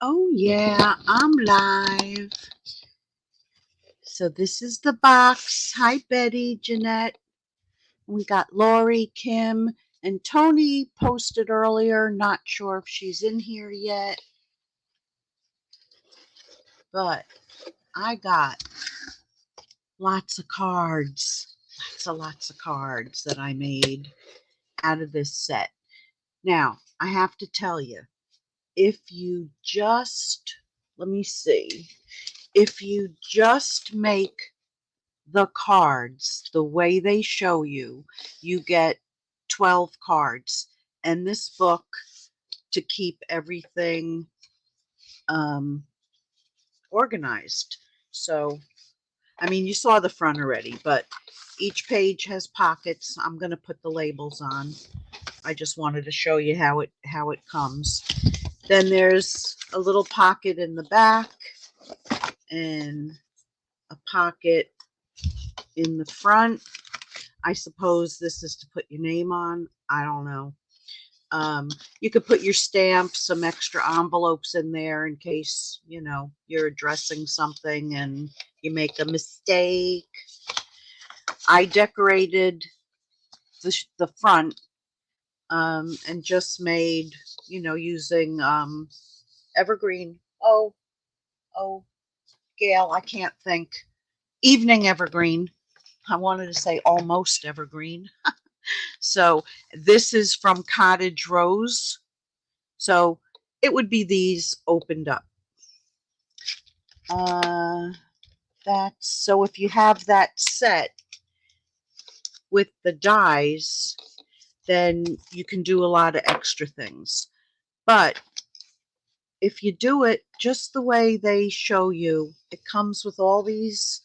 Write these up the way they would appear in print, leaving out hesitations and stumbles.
Oh yeah, I'm live. So this is the box. Hi Betty, Jeanette. We got Lori, Kim, and Tony posted earlier. Not sure if she's in here yet, but I got lots of cards. Lots of cards that I made out of this set. Now, I have to tell you, if you just, let me see, if you just make the cards the way they show you, you get 12 cards. And this book, to keep everything organized. So, I mean, you saw the front already, but each page has pockets. I'm going to put the labels on. I just wanted to show you how it comes. Then there's a little pocket in the back and a pocket in the front. I suppose this is to put your name on. I don't know. You could put your stamps, some extra envelopes in there in case, you're addressing something and you make a mistake. I decorated the front and just made, using evergreen. Oh, Gail, I can't think. Evening evergreen. I wanted to say almost evergreen. So this is from Cottage Rose. So it would be these opened up. That's so if you have that set with the dies, then you can do a lot of extra things. But if you do it just the way they show you, it comes with all these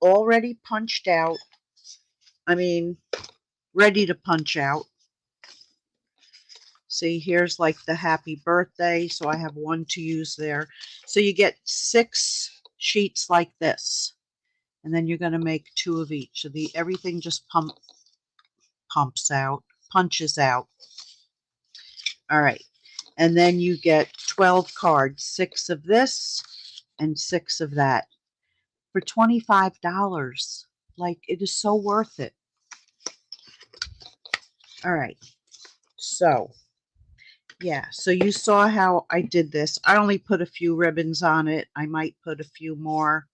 already punched out. I mean, ready to punch out. See, here's like the happy birthday. So I have one to use there. So you get 6 sheets like this. And then you're going to make 2 of each. So everything just punches out. All right. And then you get 12 cards, 6 of this and 6 of that for $25. Like, it is so worth it. All right. So, yeah. So you saw how I did this. I only put a few ribbons on it. I might put a few more.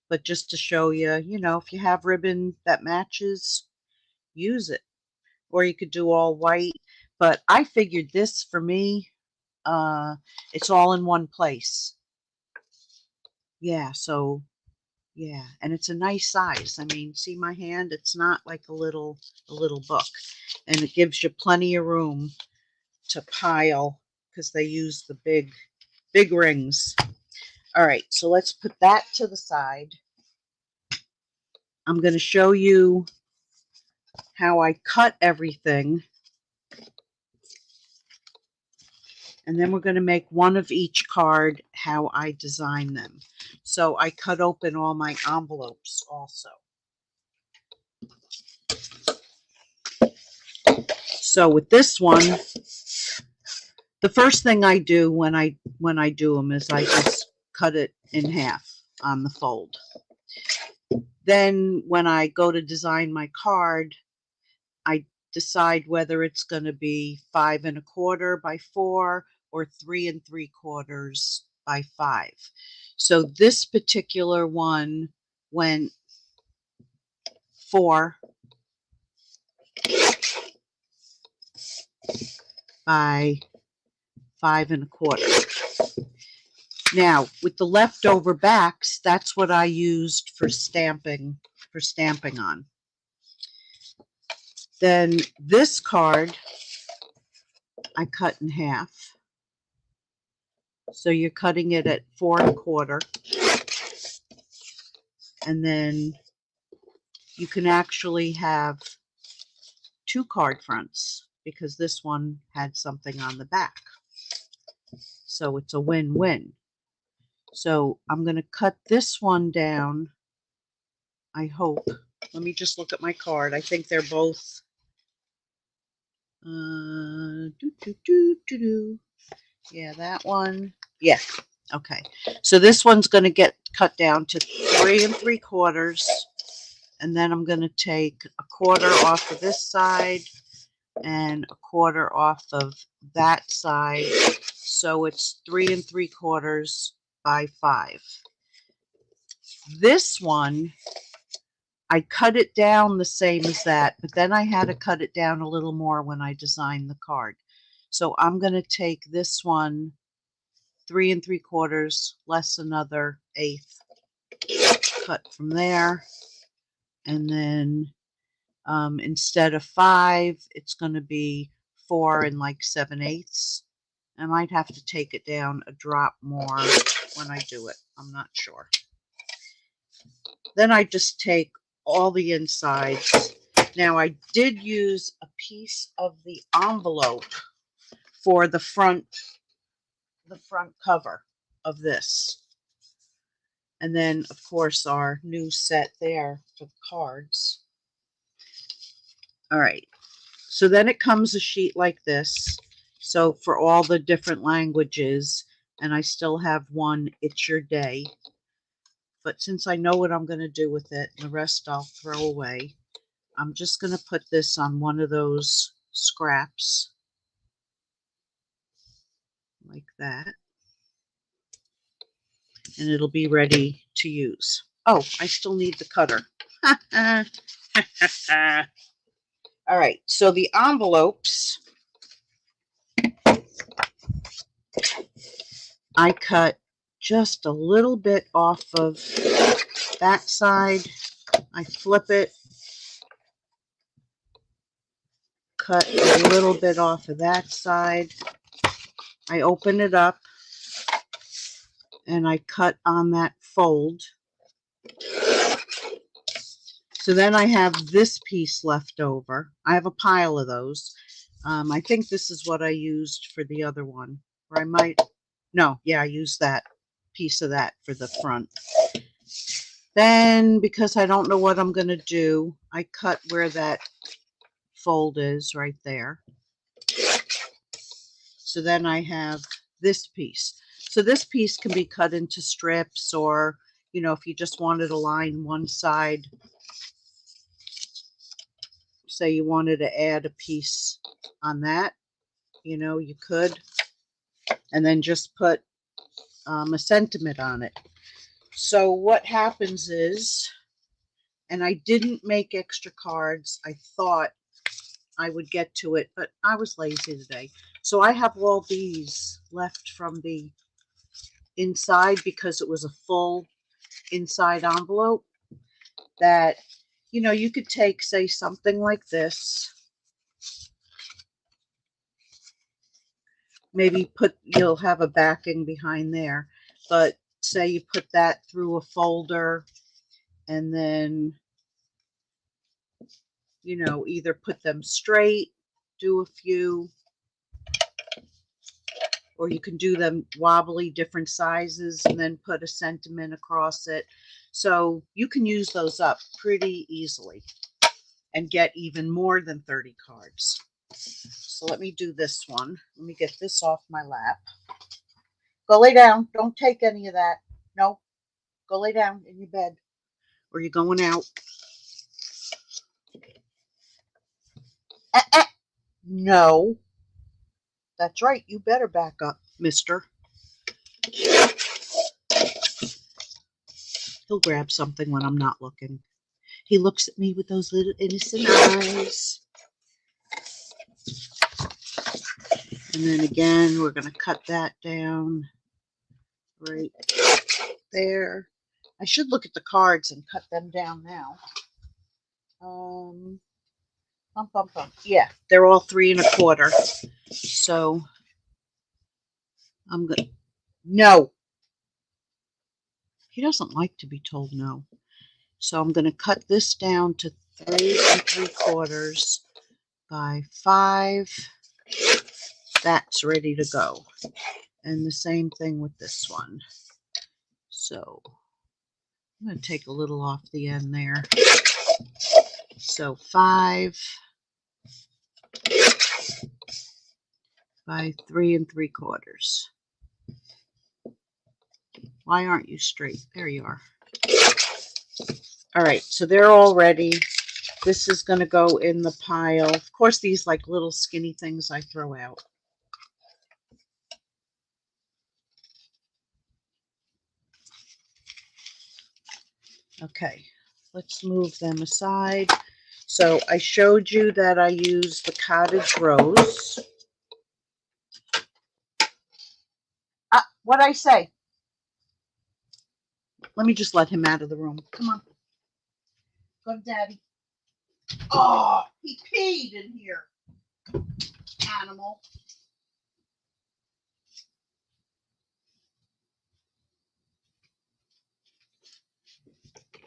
But just to show you, if you have ribbon that matches, use it. Or you could do all white. But I figured this for me, it's all in one place. Yeah, so yeah, and it's a nice size. I mean, see my hand? It's not like a little book. And it gives you plenty of room to pile because they use the big rings. All right, so let's put that to the side. I'm going to show you how I cut everything. And then we're going to make one of each card how I design them. So I cut open all my envelopes also. So with this one, the first thing I do when I do them is I just cut it in half on the fold. Then when I go to design my card, I decide whether it's going to be 5 1/4 by 4 or 3 3/4 by 5. So this particular one went 4 by 5 1/4. Now, with the leftover backs, that's what I used for stamping on. Then this card I cut in half. So you're cutting it at 4 1/4. And then you can actually have 2 card fronts because this one had something on the back. So it's a win-win. So I'm going to cut this one down, I hope. Let me just look at my card. I think they're both yeah, that one Yeah. Okay. So this one's going to get cut down to 3 3/4. And then I'm going to take a quarter off of this side and a quarter off of that side. So it's 3 3/4 by 5. This one, I cut it down the same as that, but then I had to cut it down a little more when I designed the card. So I'm going to take this one 3 3/4 less another eighth, cut from there, and then instead of 5, it's going to be 4 and like 7/8. I might have to take it down a drop more when I do it. I'm not sure. Then I just take all the insides. Now I did use a piece of the envelope for the front cover of this. And then of course our new set there for the cards. All right. So then it comes a sheet like this. So for all the different languages, and I still have one, It's Your Day. But since I know what I'm going to do with it, the rest I'll throw away, I'm just going to put this on one of those scraps, like that. And it'll be ready to use. Oh, I still need the cutter. All right, so the envelopes, I cut just a little bit off of that side. I flip it, cut a little bit off of that side. I open it up and I cut on that fold. So then I have this piece left over. I have a pile of those. I think this is what I used for the other one. Or I might, no, yeah, I used that piece of that for the front. Then, because I don't know what I'm going to do, I cut where that fold is right there. So then I have this piece. So this piece can be cut into strips, or, you know, if you just wanted to line one side, say you wanted to add a piece on that, you know, you could, and then just put a sentiment on it. So what happens is, and I didn't make extra cards. I thought I would get to it, but I was lazy today. So I have all these left from the inside because it was a full inside envelope that, you know, you could take, say, something like this. Maybe you'll have a backing behind there, but say you put that through a folder and then, you know, either put them straight, do a few, or you can do them wobbly, different sizes, and then put a sentiment across it. So you can use those up pretty easily and get even more than 30 cards. So let me do this one. Let me get this off my lap. Go lay down. Don't take any of that. No. Go lay down in your bed. Or you're going out. No. That's right. You better back up, mister. He'll grab something when I'm not looking. He looks at me with those little innocent eyes. And then again, we're going to cut that down right there. I should look at the cards and cut them down now. Yeah, they're all 3 1/4. So I'm going to, no. He doesn't like to be told no. So I'm going to cut this down to 3 3/4 by 5. That's ready to go. And the same thing with this one. So I'm going to take a little off the end there. So 5 by 3 3/4. Why aren't you straight? There you are. All right, so they're all ready. This is going to go in the pile. Of course, these like little skinny things I throw out. Okay, let's move them aside. So I showed you that I use the cottage rose. What'd I say? Let me just let him out of the room. Come on. Go to Daddy. Oh, he peed in here. Animal.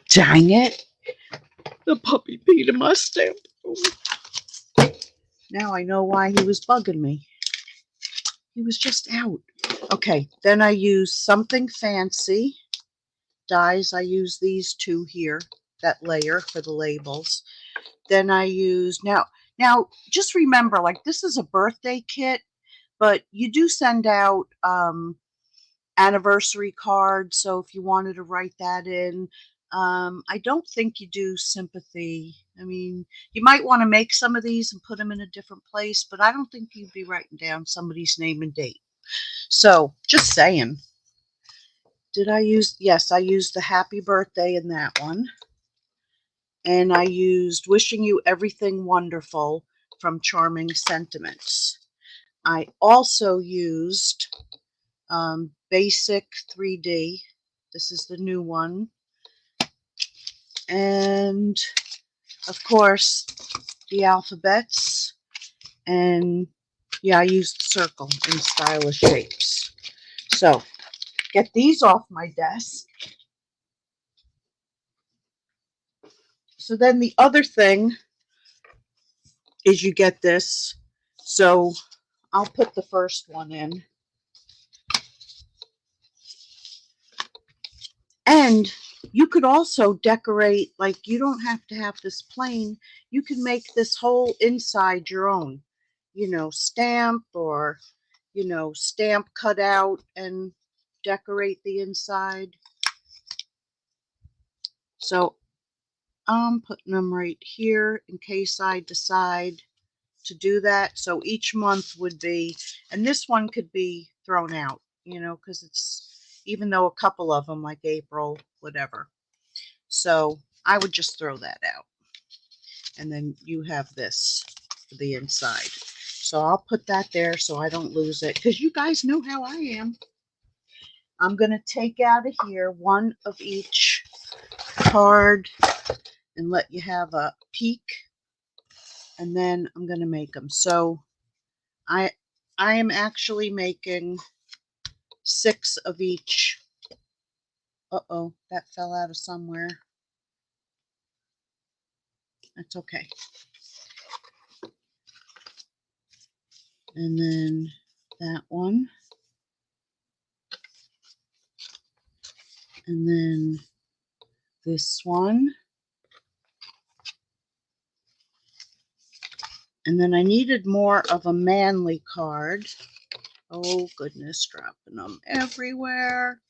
Dang it. The puppy peed in my stamp. Now I know why he was bugging me. He was just out. Okay, then I use Something Fancy dies. I use these two here, that layer for the labels. Then I use, now just remember, like, this is a birthday kit, but you do send out anniversary cards, so if you wanted to write that in. I don't think you do sympathy. I mean, you might want to make some of these and put them in a different place, but I don't think you'd be writing down somebody's name and date. So, just saying. Did I use, yes, I used the happy birthday in that one. And I used Wishing You Everything Wonderful from Charming Sentiments. I also used Basic 3D. This is the new one. And, of course, the alphabets. And, yeah, I used the circle in stylish shapes. So, get these off my desk. So then the other thing is you get this. So I'll put the first one in. And you could also decorate, like, you don't have to have this plain. You can make this whole inside your own, you know, stamp or, you know, stamp cut out and decorate the inside. So I'm putting them right here in case I decide to do that. So each month would be, and this one could be thrown out, you know, because it's, even though a couple of them like April, whatever. So I would just throw that out. And then you have this for the inside. So I'll put that there so I don't lose it, because you guys know how I am. I'm going to take out of here one of each card and let you have a peek. And then I'm going to make them. So I am actually making 6 of each. Uh-oh, that fell out of somewhere. That's okay. And then that one. And then this one. And then I needed more of a manly card. Oh, goodness, dropping them everywhere.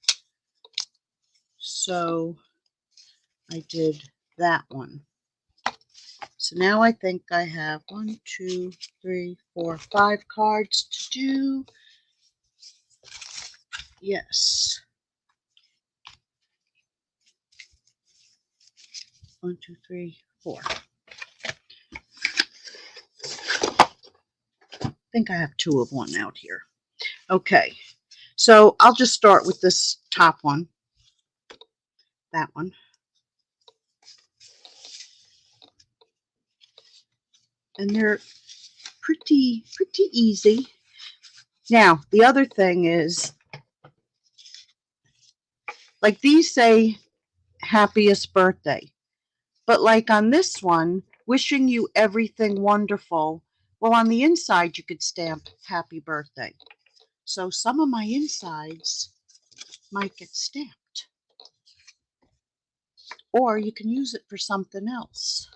So I did that one. So now I think I have 1, 2, 3, 4, 5 cards to do. Yes. 1, 2, 3, 4. I think I have 2 of one out here. Okay. So I'll just start with this top one. That one. And they're pretty easy. Now, the other thing is, like, these say happiest birthday. But like on this one, wishing you everything wonderful. Well, on the inside, you could stamp happy birthday. So some of my insides might get stamped. Or you can use it for something else.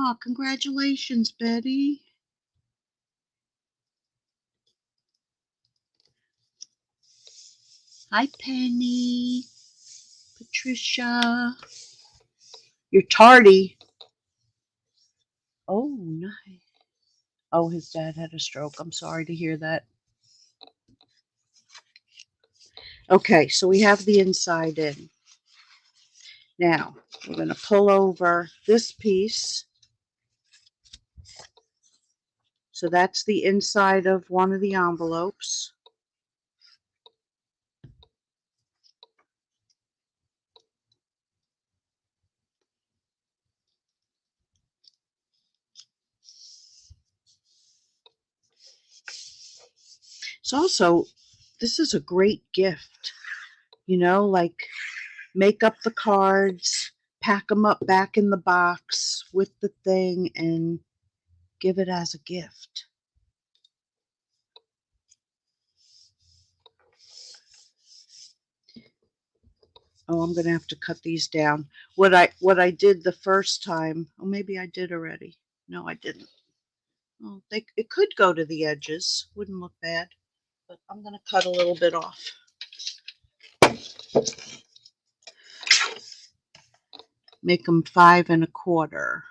Oh, congratulations, Betty. Hi, Penny. Patricia. You're tardy. Oh, nice. Oh, his dad had a stroke. I'm sorry to hear that. Okay, so we have the inside in. Now, we're going to pull over this piece. So that's the inside of one of the envelopes. It's also, this is a great gift, you know, like make up the cards, pack them up back in the box with the thing, and give it as a gift. Oh, I'm going to have to cut these down. What I did the first time, oh, maybe I did already. No, I didn't. Oh, it could go to the edges. Wouldn't look bad. But I'm going to cut a little bit off. Make them 5 1/4.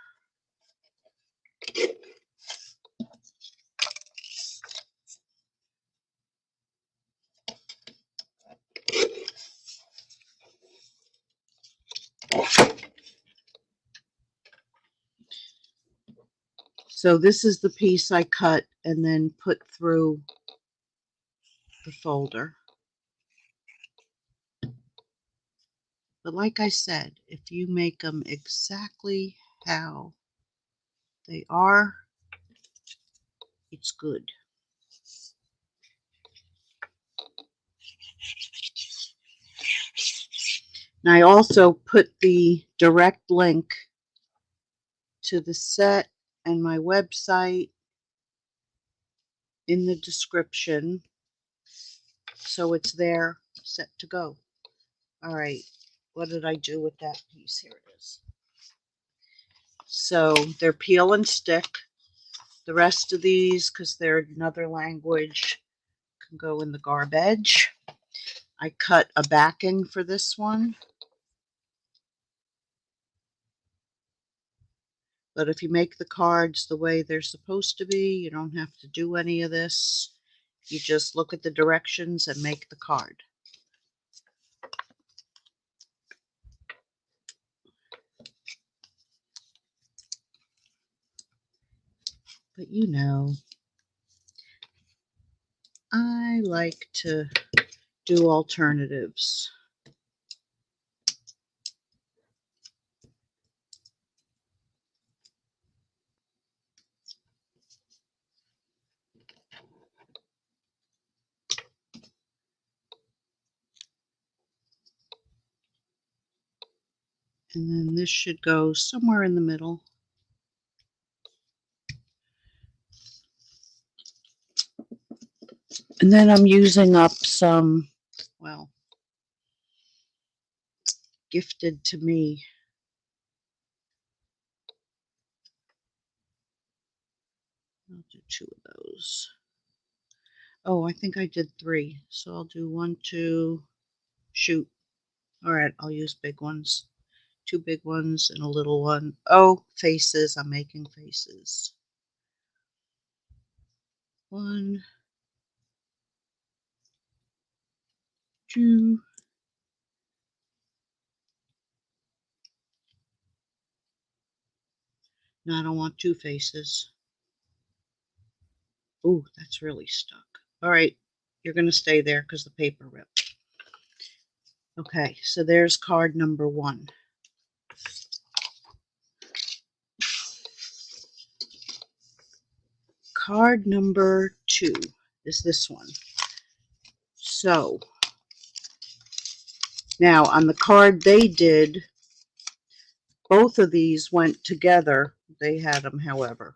So this is the piece I cut and then put through the folder. But like I said, if you make them exactly how they are, it's good. And I also put the direct link to the set and my website in the description, so it's there, set to go. All right, what did I do with that piece? Here it is. So they're peel and stick. The rest of these, because they're another language, can go in the garbage. I cut a backing for this one. But if you make the cards the way they're supposed to be, you don't have to do any of this. You just look at the directions and make the card. But you know, I like to do alternatives. And then this should go somewhere in the middle. And then I'm using up some, well, gifted to me. I'll do 2 of those. Oh, I think I did 3. So I'll do 1, 2, shoot. All right, I'll use big ones. 2 big ones and a little one. Oh, faces. I'm making faces. 1, 2. No, I don't want 2 faces. Ooh, that's really stuck. All right, you're going to stay there because the paper ripped. Okay, so there's card number 1. Card number 2 is this one. So now on the card they did, both of these went together. They had them however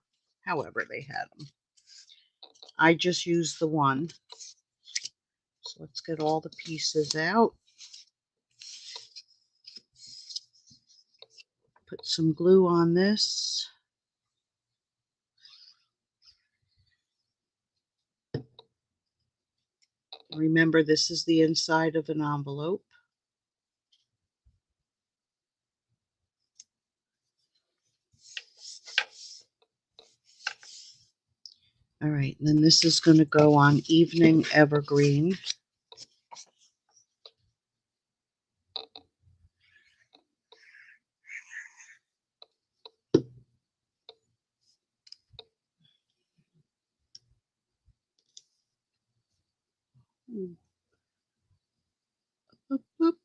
they had them. I just used the one. So let's get all the pieces out. Put some glue on this. Remember, this is the inside of an envelope. All right, then this is going to go on Evening Evergreen. Up, up,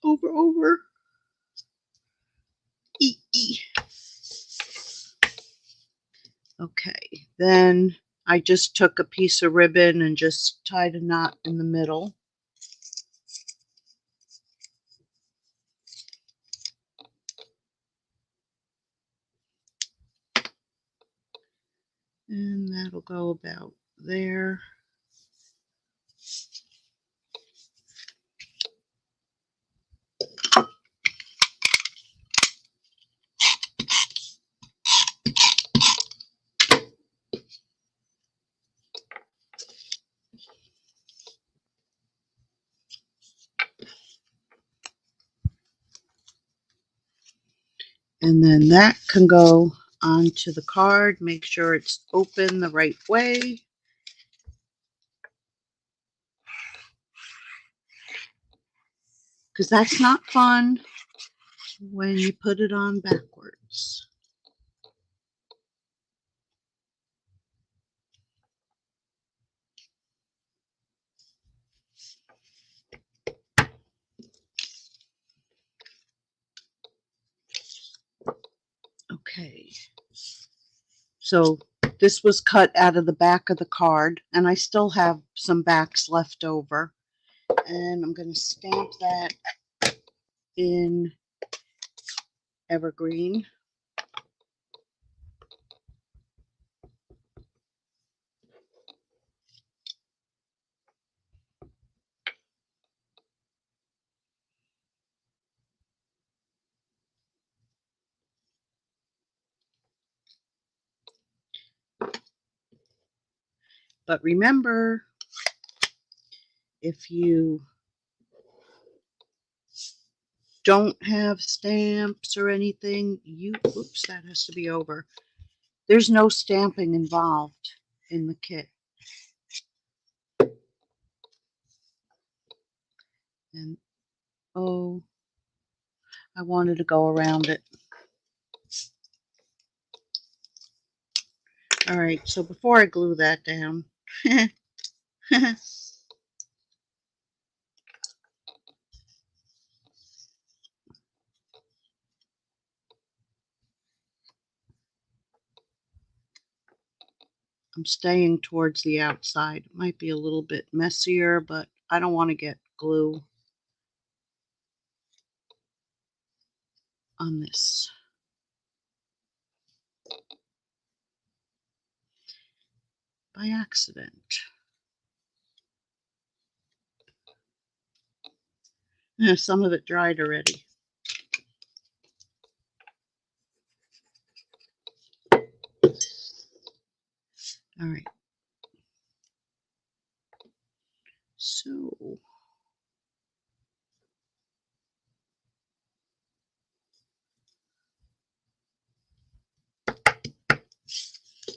over. E. Okay, then I just took a piece of ribbon and just tied a knot in the middle. And that'll go about there. And then that can go onto the card. Make sure it's open the right way. Because that's not fun when you put it on backwards. Okay. So this was cut out of the back of the card, and I still have some backs left over. And I'm going to stamp that in Evergreen. But remember, if you don't have stamps or anything, oops, that has to be over. There's no stamping involved in the kit. And oh, I wanted to go around it. All right, so before I glue that down, I'm staying towards the outside. It might be a little bit messier, but I don't want to get glue on this. By accident. Yeah, some of it dried already. All right. So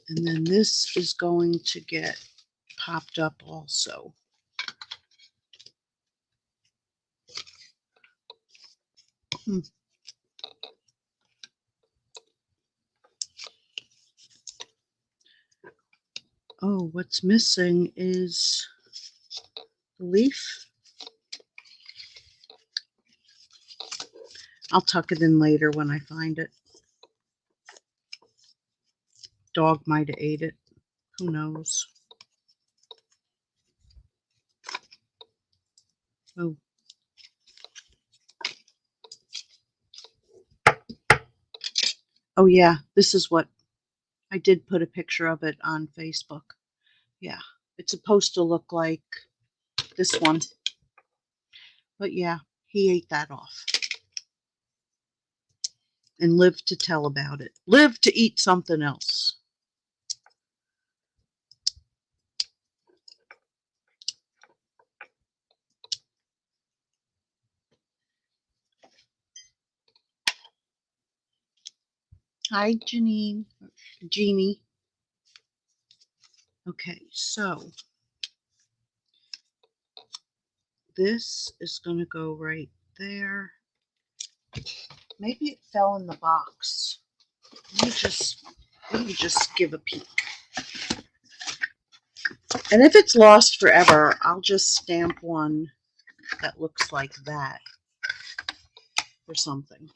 and then this is going to get popped up also. Oh, what's missing is the leaf. I'll tuck it in later when I find it. Dog might have ate it. Who knows? Oh. Oh yeah, this is what I did put a picture of it on Facebook. Yeah, it's supposed to look like this one. But yeah, he ate that off. And lived to tell about it. Lived to eat something else. Hi, Janine. Jeannie. Okay, so this is going to go right there. Maybe it fell in the box. Let me just give a peek. And if it's lost forever, I'll just stamp one that looks like that or something.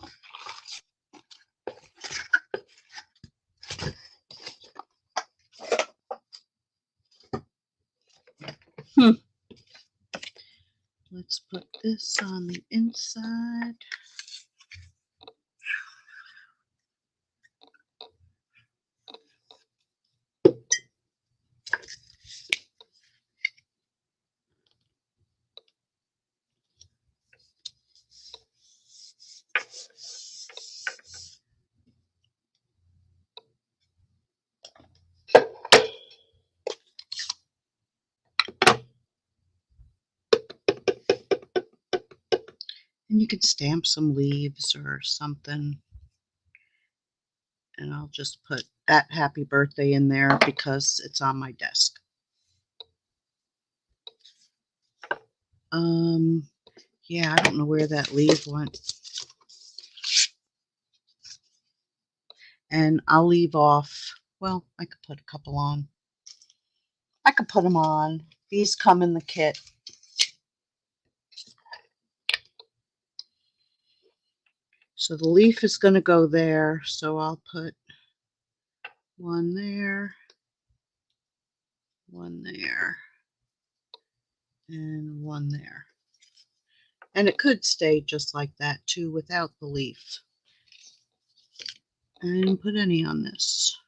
Let's put this on the inside. And you can stamp some leaves or something. And I'll just put that happy birthday in there because it's on my desk. Yeah, I don't know where that leaf went. And I'll leave off, well, I could put a couple on. I could put them on. These come in the kit. So the leaf is going to go there, so I'll put one there, and one there. And it could stay just like that too without the leaf. I didn't put any on this.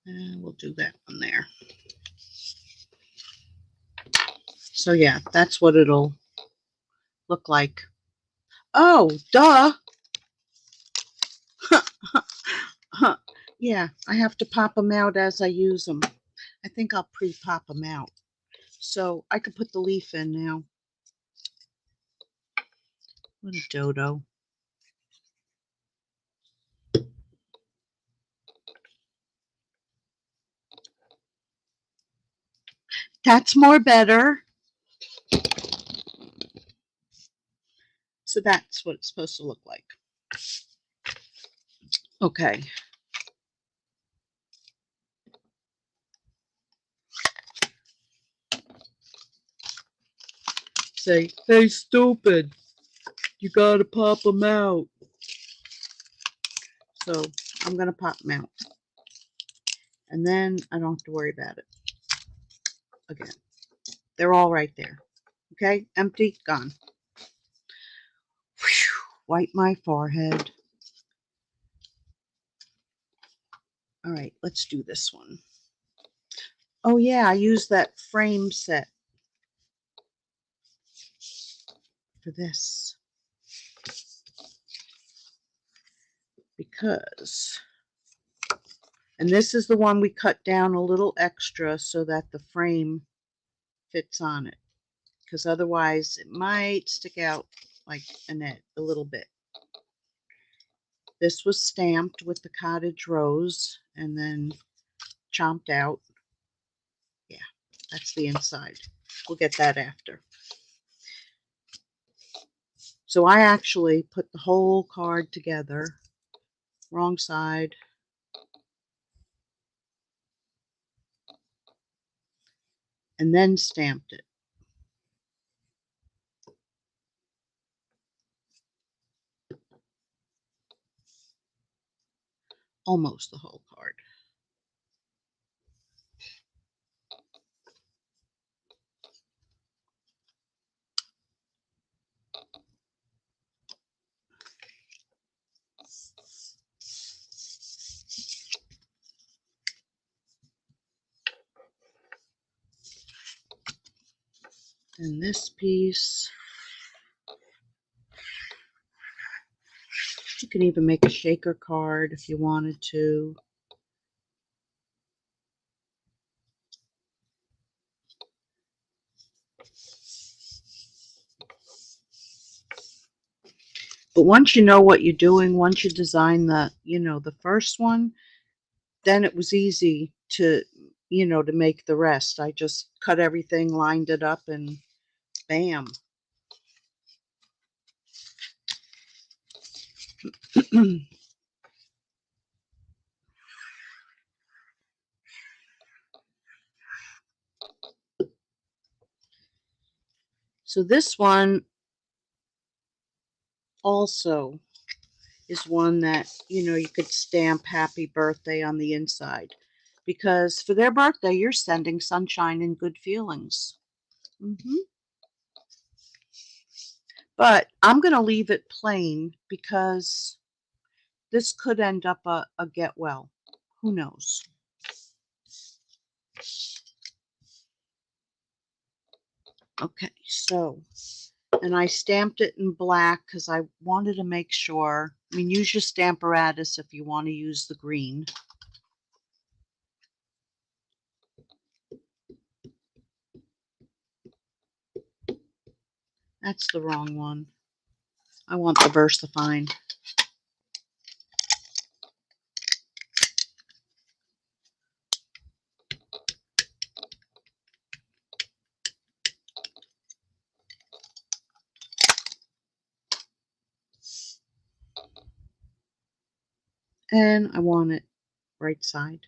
And we'll do that one there. So yeah, that's what it'll look like. Oh, duh! Yeah, I have to pop them out as I use them. I think I'll pre-pop them out. So I could put the leaf in now. What a dodo. That's more better. So that's what it's supposed to look like. Okay. Say, hey, stupid. You gotta pop them out. So I'm gonna pop them out. And then I don't have to worry about it again. They're all right there. Okay, empty, gone. Whew. Wipe my forehead. All right, let's do this one. Oh yeah, I used that frame set for this because, and this is the one we cut down a little extra so that the frame fits on it, because otherwise it might stick out like a little bit. This was stamped with the cottage rose and then chomped out. Yeah, that's the inside. We'll get that after. So I actually put the whole card together, wrong side, and then stamped it. Almost the whole card. And this piece, you can even make a shaker card if you wanted to. But once you know what you're doing, once you design the, the first one, then it was easy to, to make the rest. I just cut everything, lined it up, and bam. So this one also is one that, you could stamp happy birthday on the inside. Because for their birthday, you're sending sunshine and good feelings. But I'm going to leave it plain because this could end up a get well. Who knows? Okay, so, and I stamped it in black because I wanted to make sure. I mean, use your Stamparatus if you want to use the green. That's the wrong one. I want the VersaFine. And I want it right side.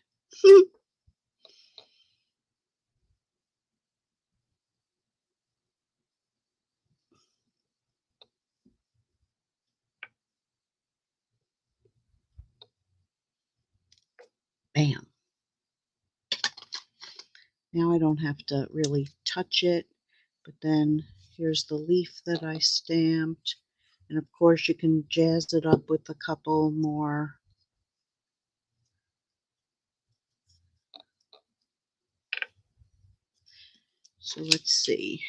Bam. Now I don't have to really touch it, but then here's the leaf that I stamped. And of course you can jazz it up with a couple more. So let's see.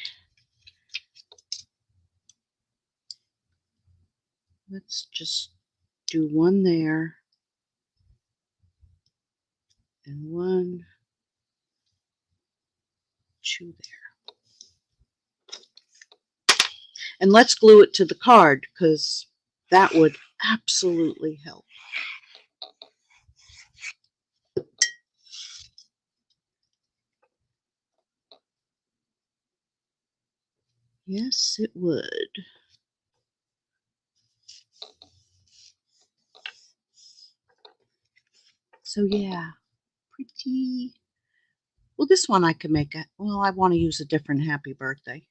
Let's just do one there and one, two there. And let's glue it to the card because that would absolutely help. Yes, it would. So yeah, pretty. Well, this one I could make it. Well, I want to use a different happy birthday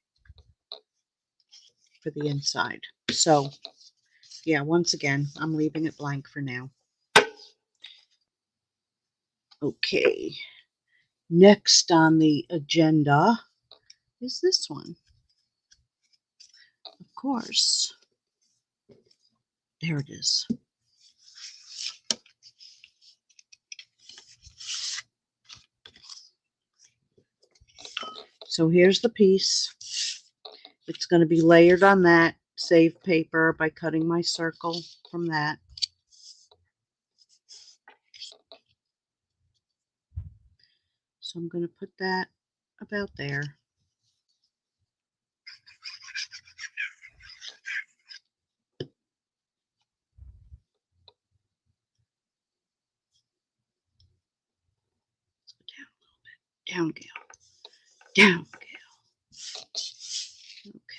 for the inside. So yeah, once again, I'm leaving it blank for now. Okay, next on the agenda is this one. Of course. There it is. So here's the piece. It's going to be layered on that save paper by cutting my circle from that. So I'm going to put that about there. Let's go down a little bit. Down, Gail. Down, Gail.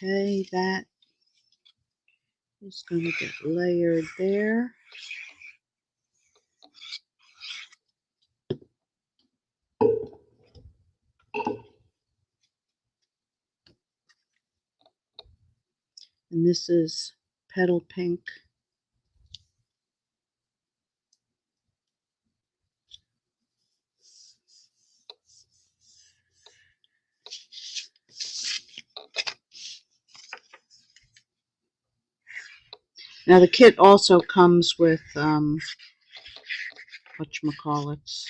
Okay, that is going to get layered there. And this is Petal Pink. Now the kit also comes with whatchamacallits,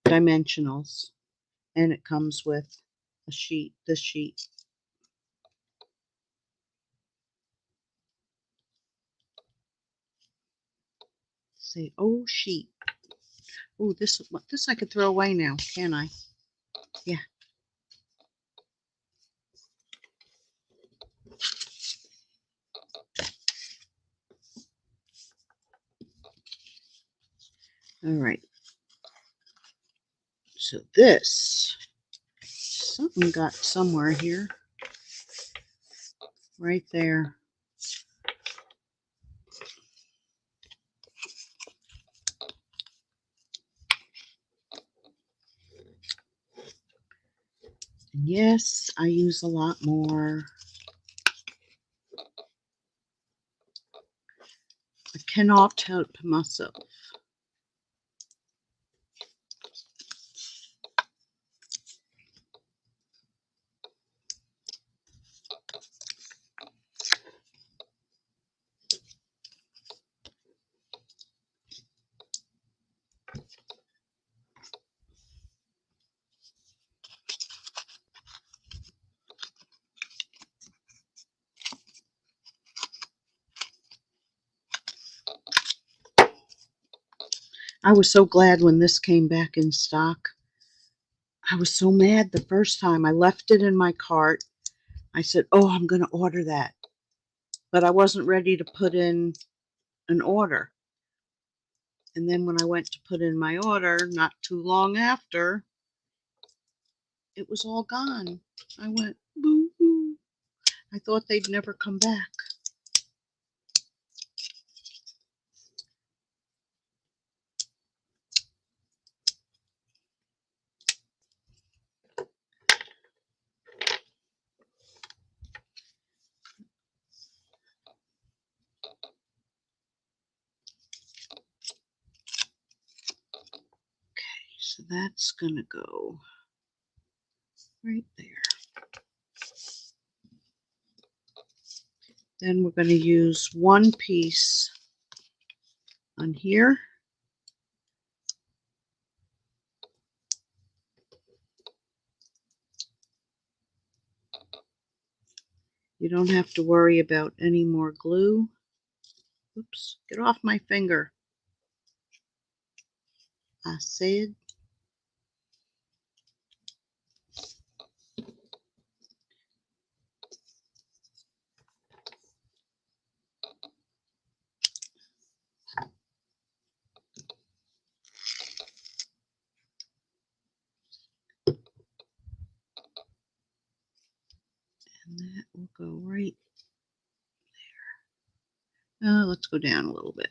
dimensionals, and it comes with a sheet, this sheet. Say, oh sheet. Oh, this I could throw away now, can I? Yeah. All right. So this, something got somewhere here. Right there. And yes, I use a lot more. I cannot help myself. I was so glad when this came back in stock. I was so mad the first time. I left it in my cart. I said, oh, I'm going to order that. But I wasn't ready to put in an order. And then when I went to put in my order, not too long after, it was all gone. I went, boo hoo. I thought they'd never come back. So that's going to go right there. Then we're going to use one piece on here. You don't have to worry about any more glue. Oops, get off my finger. I said. And that will go right there. Let's go down a little bit.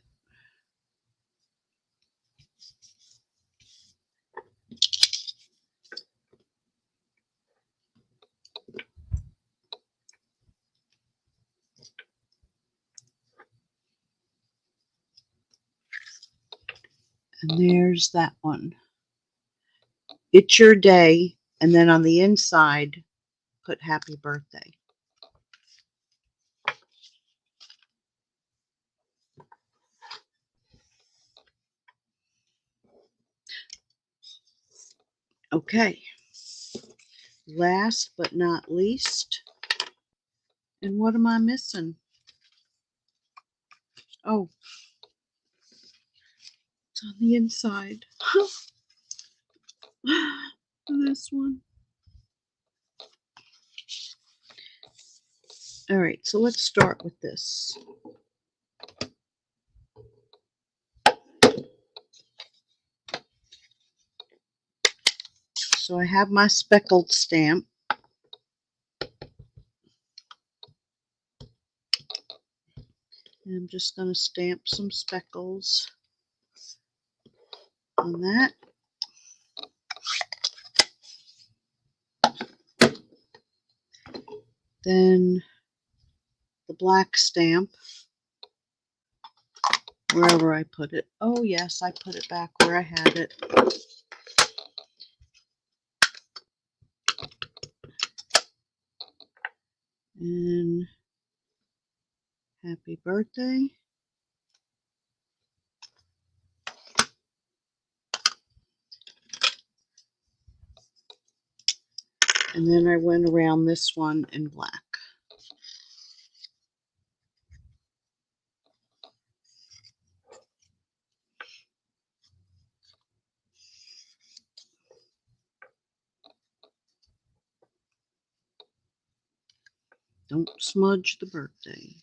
And there's that one. It's your day. And then on the inside, put happy birthday. Okay. Last but not least. And what am I missing? Oh, it's on the inside. This one. All right, so let's start with this. So I have my speckled stamp. And I'm just going to stamp some speckles on that. Then the black stamp, wherever I put it. Oh yes, I put it back where I had it. And happy birthday. And then I went around this one in black. Don't smudge the birthday.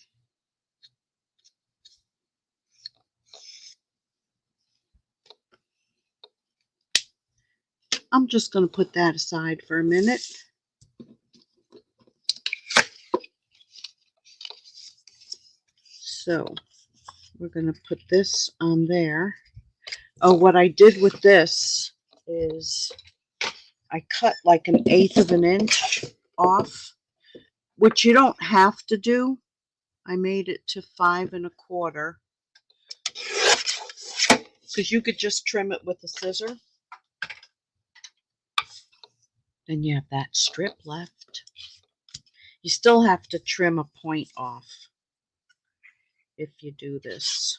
I'm just going to put that aside for a minute. So we're going to put this on there. Oh, what I did with this is I cut like 1/8 of an inch off, which you don't have to do. I made it to 5 1/4 because you could just trim it with a scissor. Then you have that strip left. You still have to trim a point off if you do this.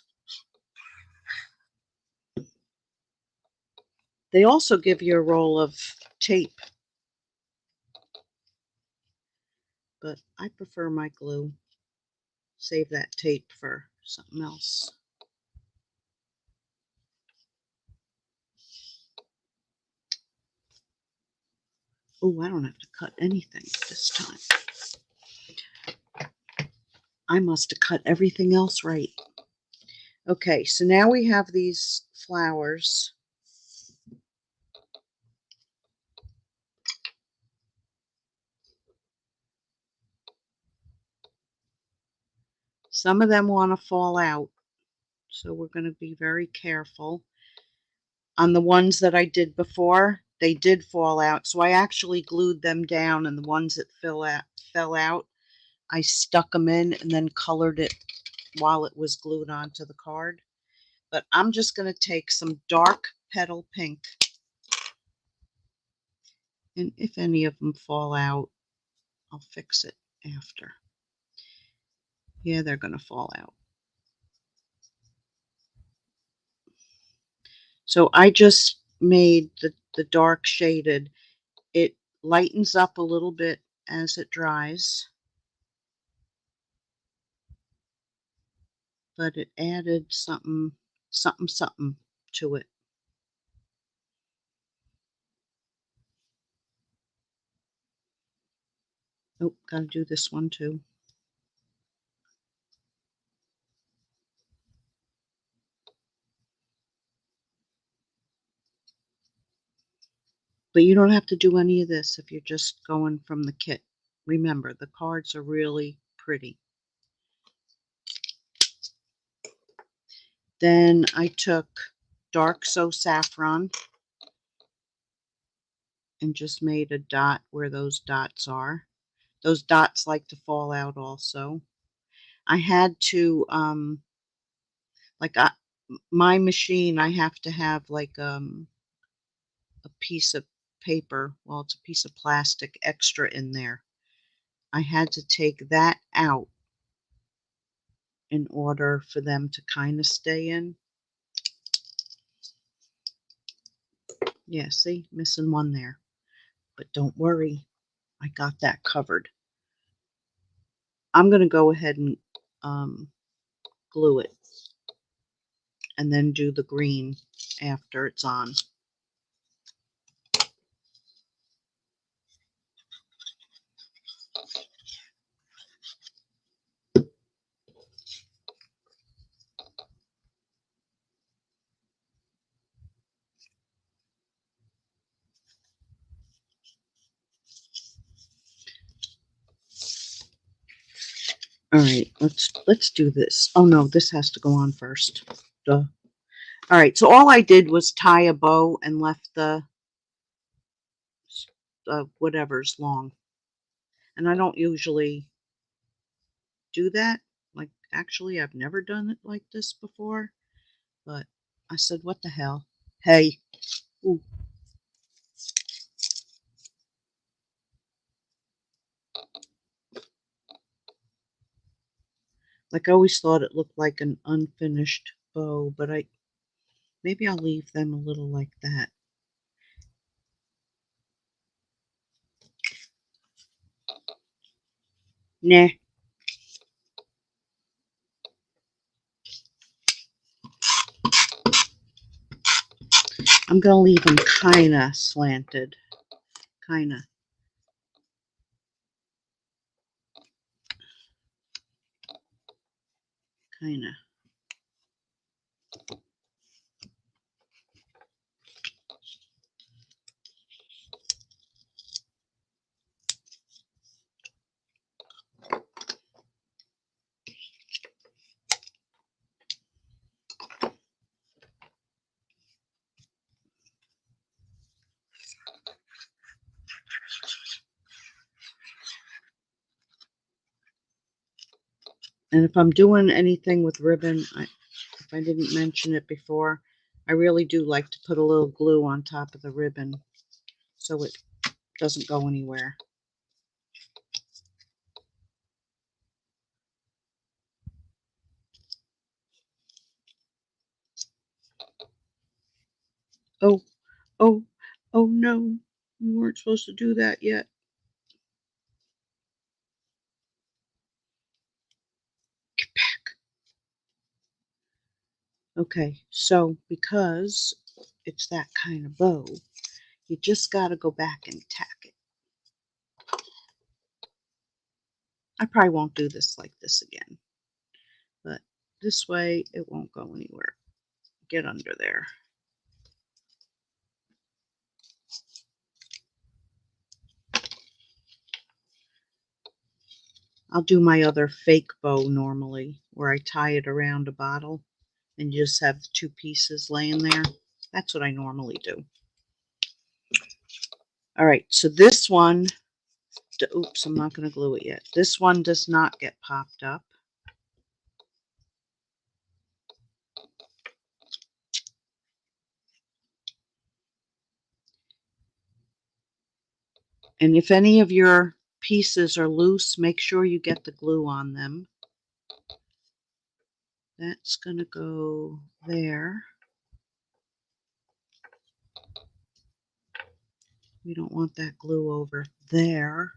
They also give you a roll of tape, but I prefer my glue. Save that tape for something else. Oh, I don't have to cut anything this time. I must have cut everything else right. Okay, so now we have these flowers. Some of them want to fall out, so we're going to be very careful. On the ones that I did before, they did fall out, so I actually glued them down, and the ones that fell out, I stuck them in and then colored it while it was glued onto the card. But I'm just going to take some dark petal pink, and if any of them fall out, I'll fix it after. Yeah, they're going to fall out. So I just made the dark shaded. It lightens up a little bit as it dries, but it added something to it. Oh, gotta do this one too. But you don't have to do any of this if you're just going from the kit. Remember, the cards are really pretty. Then I took dark So Saffron and just made a dot where those dots are. Those dots like to fall out also. I had to, like, my machine, I have to have like a piece of paper, well, it's a piece of plastic extra in there. I had to take that out in order for them to kind of stay in. Yeah, see, missing one there. But don't worry, I got that covered. I'm going to go ahead and glue it and then do the green after it's on. All right, let's do this. Oh no, this has to go on first. Duh. All right, so all I did was tie a bow and left the whatever's long. And I don't usually do that. Like, actually, I've never done it like this before. But I said, what the hell? Hey. Ooh. Like, I always thought it looked like an unfinished bow, but maybe I'll leave them a little like that. Nah. I'm going to leave them kind of slanted. Kind of. Kind of. And if I'm doing anything with ribbon, if I didn't mention it before, I really do like to put a little glue on top of the ribbon so it doesn't go anywhere. Oh, oh, oh no, you weren't supposed to do that yet. Get back. Okay, so because it's that kind of bow, you just got to go back and tack it. I probably won't do this like this again, but this way it won't go anywhere. Get under there. I'll do my other fake bow normally, where I tie it around a bottle and you just have the two pieces laying there. That's what I normally do. All right, so this one, oops, I'm not going to glue it yet. This one does not get popped up. And if any of your pieces are loose, make sure you get the glue on them. That's going to go there. We don't want that glue over there.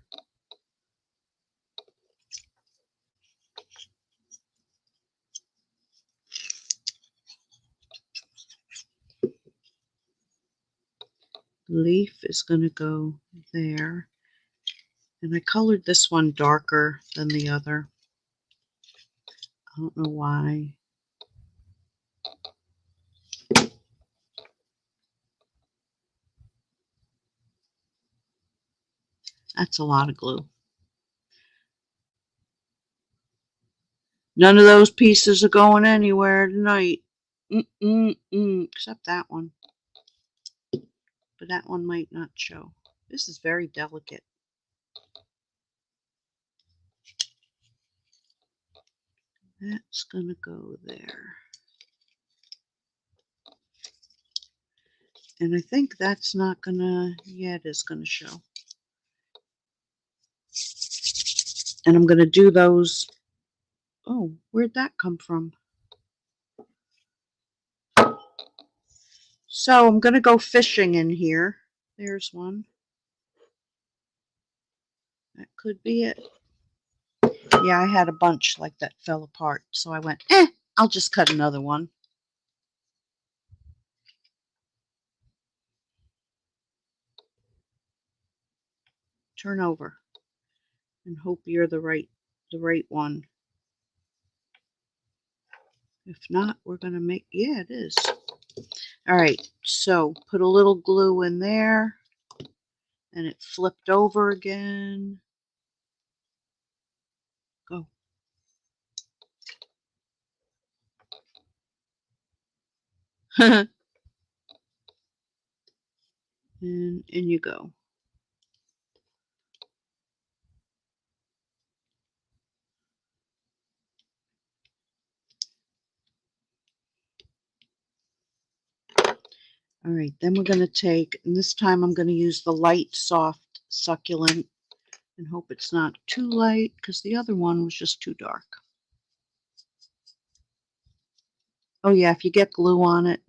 Leaf is going to go there. And I colored this one darker than the other. I don't know why. That's a lot of glue. None of those pieces are going anywhere tonight. Except that one. But that one might not show. This is very delicate. That's going to go there. And I think that's not going to, yeah, it is going to show. And I'm going to do those. Oh, where'd that come from? So I'm going to go fishing in here. There's one. That could be it. Yeah, I had a bunch like that fell apart. So I went, I'll just cut another one. Turn over and hope you're the right one. If not, we're going to make, yeah, it is. All right, so put a little glue in there, and it flipped over again. Go. And in you go. All right, then we're going to take, and this time I'm going to use the light, soft, succulent, and hope it's not too light, because the other one was just too dark. Oh yeah, if you get glue on it,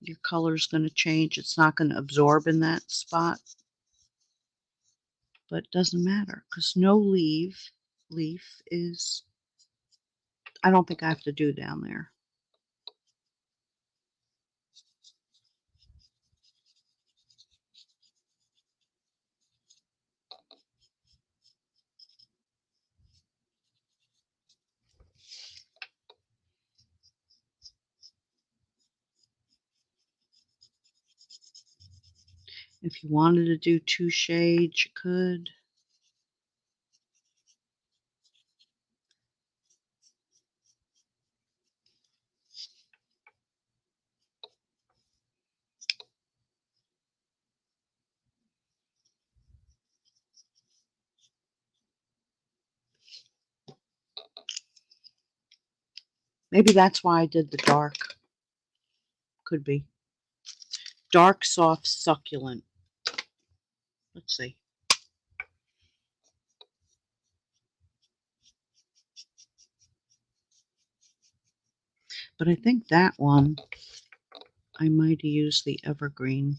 your color's going to change. It's not going to absorb in that spot. But it doesn't matter, because no leaf is, I don't think I have to do down there. If you wanted to do 2 shades, you could. Maybe that's why I did the dark. Could be. Dark, soft, succulent. Let's see. But I think that one, I might have used the evergreen.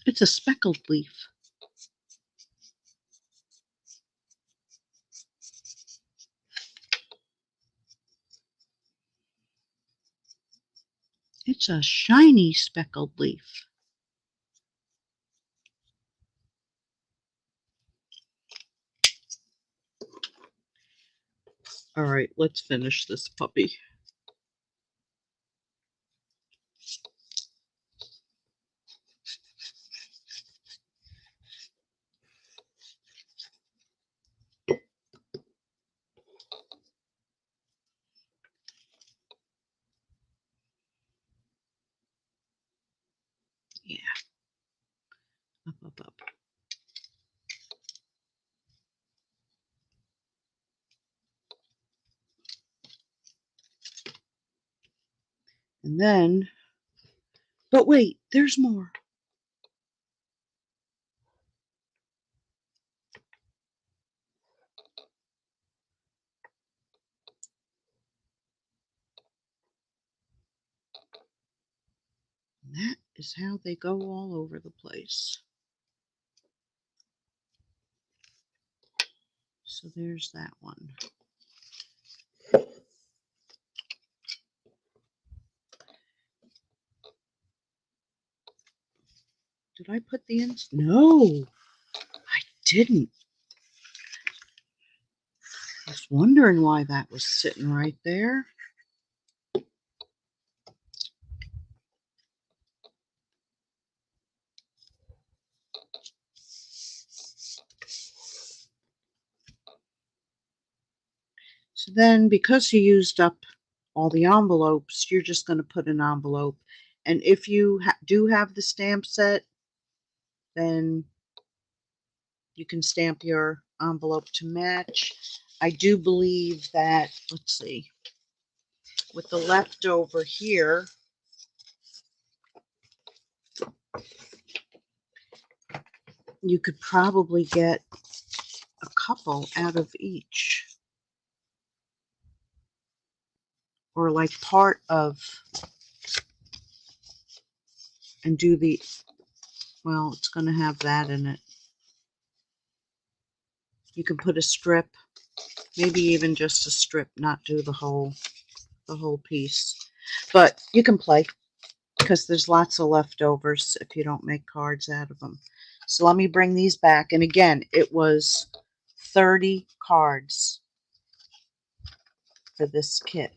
It's a speckled leaf. It's a shiny speckled leaf. All right, let's finish this puppy. Yeah, up, up, up. And then, but wait, there's more. And that is how they go all over the place. So there's that one. Did I put the ins? No, I didn't. I was wondering why that was sitting right there. So then, because you used up all the envelopes, you're just going to put an envelope. And if you do have the stamp set, then you can stamp your envelope to match. I do believe that, let's see, with the leftover here, you could probably get a couple out of each. Or like part of, and do the, well, it's going to have that in it. You can put a strip, maybe even just a strip, not do the whole piece. But you can play, because there's lots of leftovers if you don't make cards out of them. So let me bring these back. And again, it was 30 cards for this kit.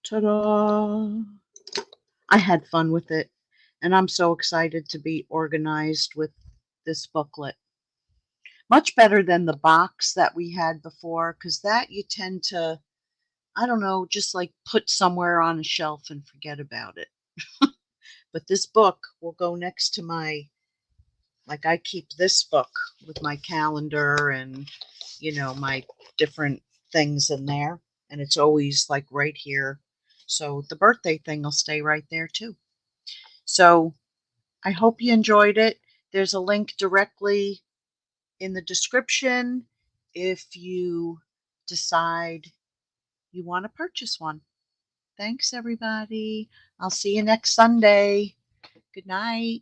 Ta-da! I had fun with it, and I'm so excited to be organized with this booklet. Much better than the box that we had before, because that you tend to, I don't know, just like put somewhere on a shelf and forget about it. But this book will go next to my, like I keep this book with my calendar and, my different things in there. And it's always like right here. So the birthday thing will stay right there too. So I hope you enjoyed it. There's a link directly in the description if you decide you want to purchase one. Thanks, everybody. I'll see you next Sunday. Good night.